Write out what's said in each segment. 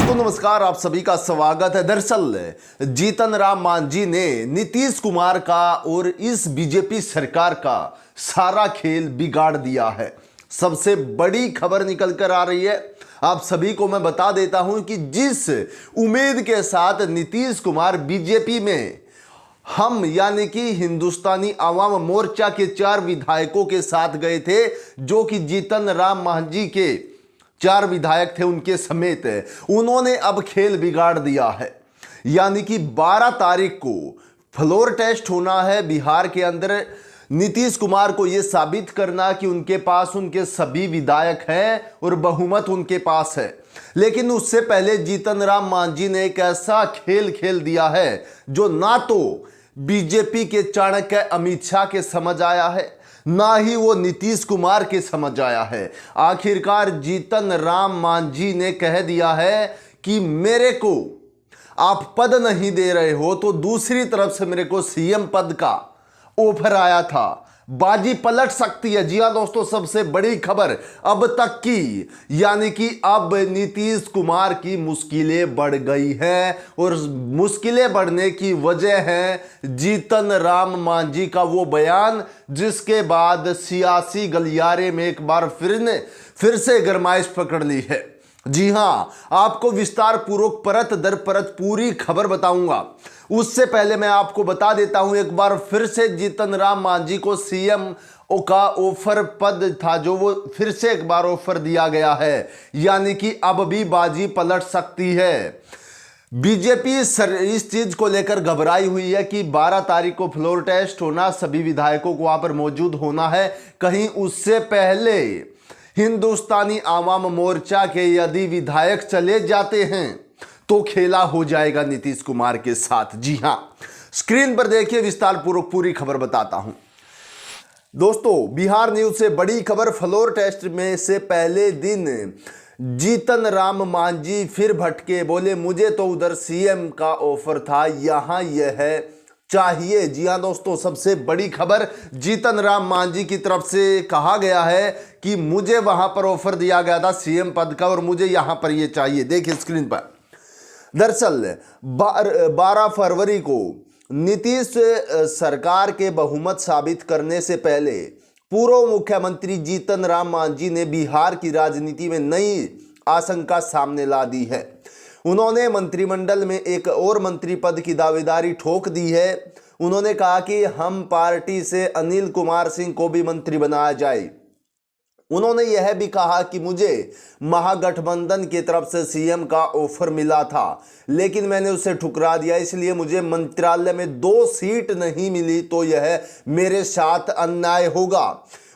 दोस्तों नमस्कार, आप सभी का स्वागत है। दरअसल जीतन राम मांझी ने नीतीश कुमार का और इस बीजेपी सरकार का सारा खेल बिगाड़ दिया है। सबसे बड़ी खबर निकल कर आ रही है। आप सभी को मैं बता देता हूं कि जिस उम्मीद के साथ नीतीश कुमार बीजेपी में हम यानी कि हिंदुस्तानी आवाम मोर्चा के 4 विधायकों के साथ गए थे, जो कि जीतन राम मांझी के 4 विधायक थे उनके समेत, उन्होंने अब खेल बिगाड़ दिया है। यानी कि 12 तारीख को फ्लोर टेस्ट होना है बिहार के अंदर। नीतीश कुमार को यह साबित करना कि उनके पास उनके सभी विधायक हैं और बहुमत उनके पास है। लेकिन उससे पहले जीतन राम मांझी ने एक ऐसा खेल खेल दिया है जो ना तो बीजेपी के चाणक्य अमित शाह के समझ आया है, ना ही वो नीतीश कुमार के समझ आया है। आखिरकार जीतन राम मांझी ने कह दिया है कि मेरे को आप पद नहीं दे रहे हो, तो दूसरी तरफ से मेरे को सीएम पद का ऑफर आया था। बाजी पलट सकती है। जी हां दोस्तों, सबसे बड़ी खबर अब तक की, यानी कि अब नीतीश कुमार की मुश्किलें बढ़ गई हैं और मुश्किलें बढ़ने की वजह है जीतन राम मांझी का वो बयान, जिसके बाद सियासी गलियारे में एक बार फिर से गरमाइश पकड़ ली है। जी हां, आपको विस्तार पूर्वक परत दर परत पूरी खबर बताऊंगा। उससे पहले मैं आपको बता देता हूं एक बार फिर से, जीतन राम मांझी को सीएम का ऑफर पद था जो वो फिर से एक बार ऑफर दिया गया है। यानी कि अब भी बाजी पलट सकती है। बीजेपी इस चीज को लेकर घबराई हुई है कि 12 तारीख को फ्लोर टेस्ट होना, सभी विधायकों को वहां पर मौजूद होना है। कहीं उससे पहले हिंदुस्तानी आवाम मोर्चा के यदि विधायक चले जाते हैं तो खेला हो जाएगा नीतीश कुमार के साथ। जी हां, स्क्रीन पर देखिए, विस्तार पूर्वक पूरी खबर बताता हूं। दोस्तों, बिहार न्यूज से बड़ी खबर। फ्लोर टेस्ट में से पहले दिन जीतन राम मांझी फिर भटके, बोले मुझे तो उधर सीएम का ऑफर था, यहां यह है चाहिए। जी हां दोस्तों, सबसे बड़ी खबर, जीतन राम मांझी की तरफ से कहा गया है कि मुझे वहां पर ऑफर दिया गया था सीएम पद का और मुझे यहां पर यह चाहिए। देखिए स्क्रीन पर। दरअसल 12 फरवरी को नीतीश सरकार के बहुमत साबित करने से पहले पूर्व मुख्यमंत्री जीतन राम मांझी ने बिहार की राजनीति में नई आशंका सामने ला दी है। उन्होंने मंत्रिमंडल में एक और मंत्री पद की दावेदारी ठोक दी है। उन्होंने कहा कि हम पार्टी से अनिल कुमार सिंह को भी मंत्री बनाया जाए। उन्होंने यह भी कहा कि मुझे महागठबंधन की तरफ से सीएम का ऑफर मिला था, लेकिन मैंने उसे ठुकरा दिया, इसलिए मुझे मंत्रालय में 2 सीट नहीं मिली तो यह मेरे साथ अन्याय होगा।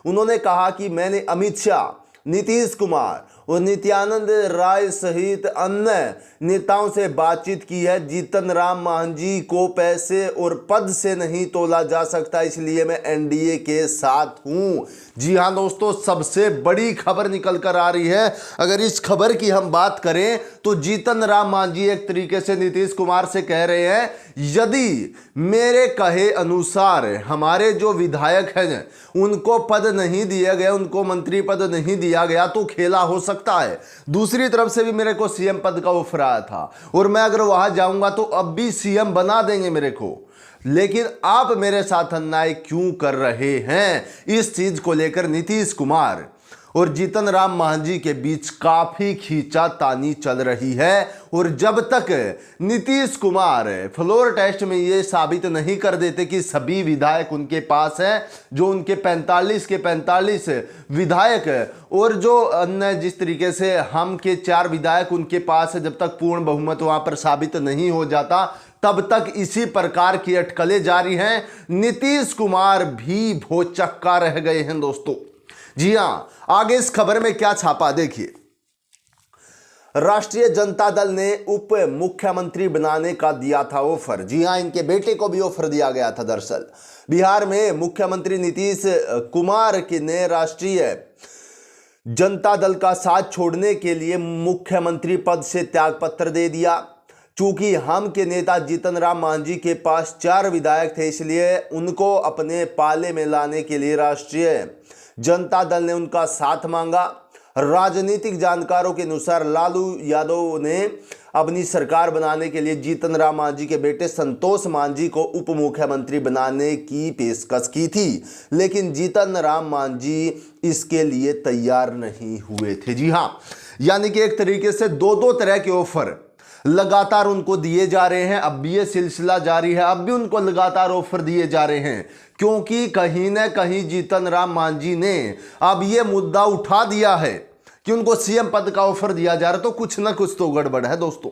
उन्होंने कहा कि मैंने अमित शाह, नीतीश कुमार और नित्यानंद राय सहित अन्य नेताओं से बातचीत की है। जीतन राम मांझी को पैसे और पद से नहीं तोला जा सकता, इसलिए मैं एनडीए के साथ हूं। जी हां दोस्तों, सबसे बड़ी खबर निकल कर आ रही है। अगर इस खबर की हम बात करें तो जीतन राम मांझी एक तरीके से नीतीश कुमार से कह रहे हैं, यदि मेरे कहे अनुसार हमारे जो विधायक हैं उनको पद नहीं दिया गया, उनको मंत्री पद नहीं दिया गया, तो खेला हो सकता है। दूसरी तरफ से भी मेरे को सीएम पद का ऑफर आया था और मैं अगर वहां जाऊंगा तो अब भी सीएम बना देंगे मेरे को, लेकिन आप मेरे साथ अन्याय क्यों कर रहे हैं? इस चीज को लेकर नीतीश कुमार और जीतन राम मांझी के बीच काफी खींचातानी चल रही है। और जब तक नीतीश कुमार फ्लोर टेस्ट में ये साबित नहीं कर देते कि सभी विधायक उनके पास हैं, जो उनके 45 के 45 विधायक और जो अन्य जिस तरीके से हम के 4 विधायक उनके पास है, जब तक पूर्ण बहुमत वहां पर साबित नहीं हो जाता तब तक इसी प्रकार की अटकलें जारी हैं। नीतीश कुमार भी भौचक्का रह गए हैं दोस्तों। जी हां, आगे इस खबर में क्या छापा देखिए। राष्ट्रीय जनता दल ने उप मुख्यमंत्री बनाने का दिया था ऑफर। जी हां, इनके बेटे को भी ऑफर दिया गया था। दरअसल बिहार में मुख्यमंत्री नीतीश कुमार ने राष्ट्रीय जनता दल का साथ छोड़ने के लिए मुख्यमंत्री पद से त्यागपत्र दे दिया। चूंकि हम के नेता जीतन राम मांझी के पास 4 विधायक थे, इसलिए उनको अपने पाले में लाने के लिए राष्ट्रीय जनता दल ने उनका साथ मांगा। राजनीतिक जानकारों के अनुसार लालू यादव ने अपनी सरकार बनाने के लिए जीतन राम मांझी के बेटे संतोष मांझी को उप मुख्यमंत्री बनाने की पेशकश की थी, लेकिन जीतन राम मांझी इसके लिए तैयार नहीं हुए थे। जी हां, यानी कि एक तरीके से दो तरह के ऑफर लगातार उनको दिए जा रहे हैं। अब भी ये सिलसिला जारी है, अब भी उनको लगातार ऑफर दिए जा रहे हैं, क्योंकि कहीं ना कहीं जीतन राम मांझी ने अब ये मुद्दा उठा दिया है कि उनको सीएम पद का ऑफर दिया जा रहा है, तो कुछ ना कुछ तो गड़बड़ है दोस्तों।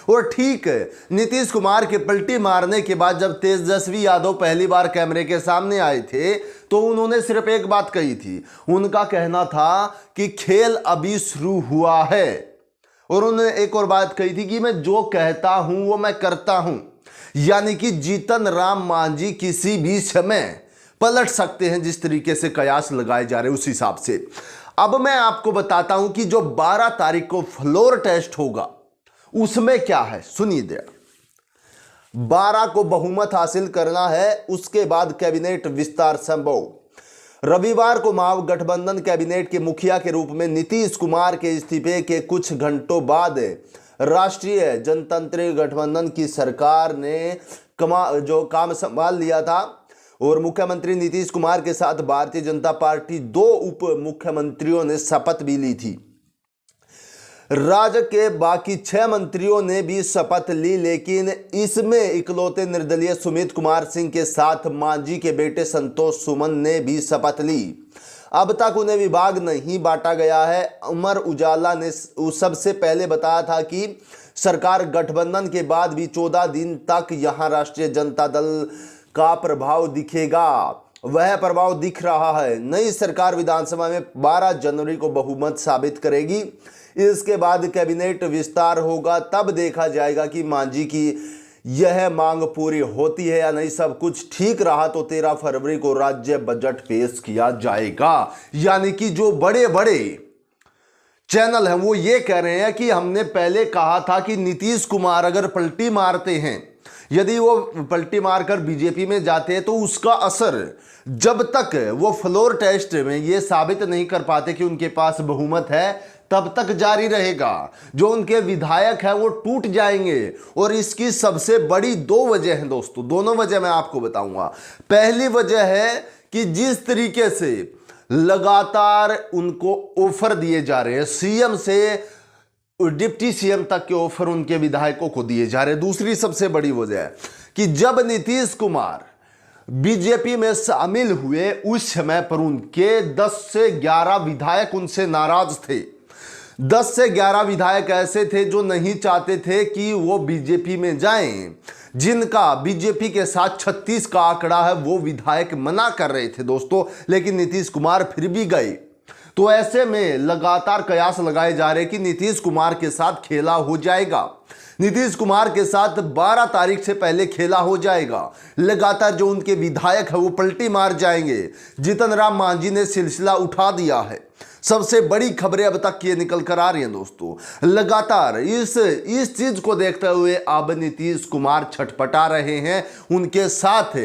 और ठीक है, नीतीश कुमार के पलटी मारने के बाद जब तेजस्वी यादव पहली बार कैमरे के सामने आए थे तो उन्होंने सिर्फ एक बात कही थी। उनका कहना था कि खेल अभी शुरू हुआ है, और उन्होंने एक और बात कही थी कि मैं जो कहता हूं वो मैं करता हूं। यानी कि जीतन राम मांझी किसी भी समय पलट सकते हैं, जिस तरीके से कयास लगाए जा रहे हैं उस हिसाब से। अब मैं आपको बताता हूं कि जो 12 तारीख को फ्लोर टेस्ट होगा उसमें क्या है, सुनिए जरा। 12 को बहुमत हासिल करना है, उसके बाद कैबिनेट विस्तार संभव। रविवार को महागठबंधन कैबिनेट के मुखिया के रूप में नीतीश कुमार के इस्तीफे के कुछ घंटों बाद राष्ट्रीय जनतांत्रिक गठबंधन की सरकार ने जो काम संभाल लिया था, और मुख्यमंत्री नीतीश कुमार के साथ भारतीय जनता पार्टी 2 उप मुख्यमंत्रियों ने शपथ भी ली थी। राज्य के बाकी 6 मंत्रियों ने भी शपथ ली, लेकिन इसमें इकलौते निर्दलीय सुमित कुमार सिंह के साथ मांझी के बेटे संतोष सुमन ने भी शपथ ली। अब तक उन्हें विभाग नहीं बांटा गया है। अमर उजाला ने सबसे पहले बताया था कि सरकार गठबंधन के बाद भी 14 दिन तक यहां राष्ट्रीय जनता दल का प्रभाव दिखेगा। वह प्रभाव दिख रहा है। नई सरकार विधानसभा में 12 जनवरी को बहुमत साबित करेगी। इसके बाद कैबिनेट विस्तार होगा, तब देखा जाएगा कि मांझी की यह मांग पूरी होती है या नहीं। सब कुछ ठीक रहा तो 13 फरवरी को राज्य बजट पेश किया जाएगा। यानी कि जो बड़े बड़े चैनल हैं वो ये कह रहे हैं कि हमने पहले कहा था कि नीतीश कुमार अगर पलटी मारते हैं, यदि वो पलटी मारकर बीजेपी में जाते हैं, तो उसका असर जब तक वो फ्लोर टेस्ट में ये साबित नहीं कर पाते कि उनके पास बहुमत है, तब तक जारी रहेगा। जो उनके विधायक हैं वो टूट जाएंगे। और इसकी सबसे बड़ी 2 वजह हैं दोस्तों, दोनों वजह मैं आपको बताऊंगा। पहली वजह है कि जिस तरीके से लगातार उनको ऑफर दिए जा रहे हैं, सीएम से डिप्टी सीएम तक के ऑफर उनके विधायकों को दिए जा रहे हैं। दूसरी सबसे बड़ी वजह है कि जब नीतीश कुमार बीजेपी में शामिल हुए उस समय पर उनके 10 से 11 विधायक उनसे नाराज थे। 10 से 11 विधायक ऐसे थे जो नहीं चाहते थे कि वो बीजेपी में जाएं। जिनका बीजेपी के साथ 36 का आंकड़ा है, वो विधायक मना कर रहे थे दोस्तों, लेकिन नीतीश कुमार फिर भी गए। तो ऐसे में लगातार कयास लगाए जा रहे कि नीतीश कुमार के साथ खेला हो जाएगा, नीतीश कुमार के साथ 12 तारीख से पहले खेला हो जाएगा। लगातार जो उनके विधायक है वो पलटी मार जाएंगे। जीतन राम मांझी ने सिलसिला उठा दिया है। सबसे बड़ी खबरें अब तक ये निकल कर आ रही हैं दोस्तों। लगातार इस चीज को देखते हुए अब नीतीश कुमार छटपटा रहे हैं। उनके साथ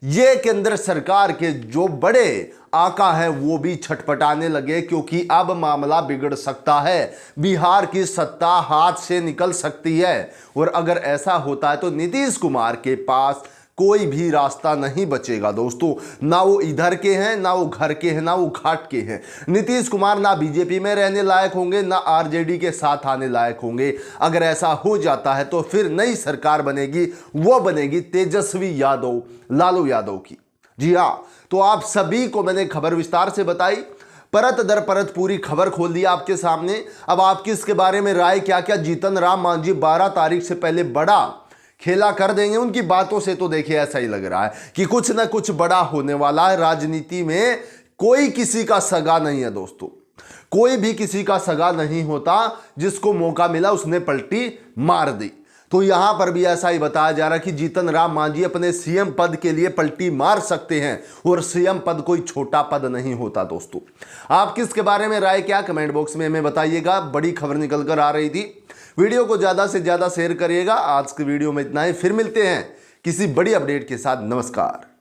ये केंद्र सरकार के जो बड़े आका है वो भी छटपटाने लगे, क्योंकि अब मामला बिगड़ सकता है। बिहार की सत्ता हाथ से निकल सकती है, और अगर ऐसा होता है तो नीतीश कुमार के पास कोई भी रास्ता नहीं बचेगा दोस्तों। ना वो इधर के हैं, ना वो घर के हैं, ना वो घाट के हैं। नीतीश कुमार ना बीजेपी में रहने लायक होंगे, ना आरजेडी के साथ आने लायक होंगे। अगर ऐसा हो जाता है तो फिर नई सरकार बनेगी, वो बनेगी तेजस्वी यादव, लालू यादव की। जी हाँ, तो आप सभी को मैंने खबर विस्तार से बताई, परत दर परत पूरी खबर खोल दी आपके सामने। अब आपकी इसके बारे में राय क्या? क्या जीतन राम मांझी 12 तारीख से पहले बड़ा खेला कर देंगे? उनकी बातों से तो देखिए ऐसा ही लग रहा है कि कुछ ना कुछ बड़ा होने वाला है। राजनीति में कोई किसी का सगा नहीं है दोस्तों, कोई भी किसी का सगा नहीं होता। जिसको मौका मिला उसने पलटी मार दी। तो यहां पर भी ऐसा ही बताया जा रहा है कि जीतन राम मांझी अपने सीएम पद के लिए पलटी मार सकते हैं, और सीएम पद कोई छोटा पद नहीं होता दोस्तों। आप किसके बारे में राय क्या, कमेंट बॉक्स में हमें बताइएगा। बड़ी खबर निकल कर आ रही थी। वीडियो को ज्यादा से ज्यादा शेयर करिएगा। आज के वीडियो में इतना ही, फिर मिलते हैं किसी बड़ी अपडेट के साथ। नमस्कार।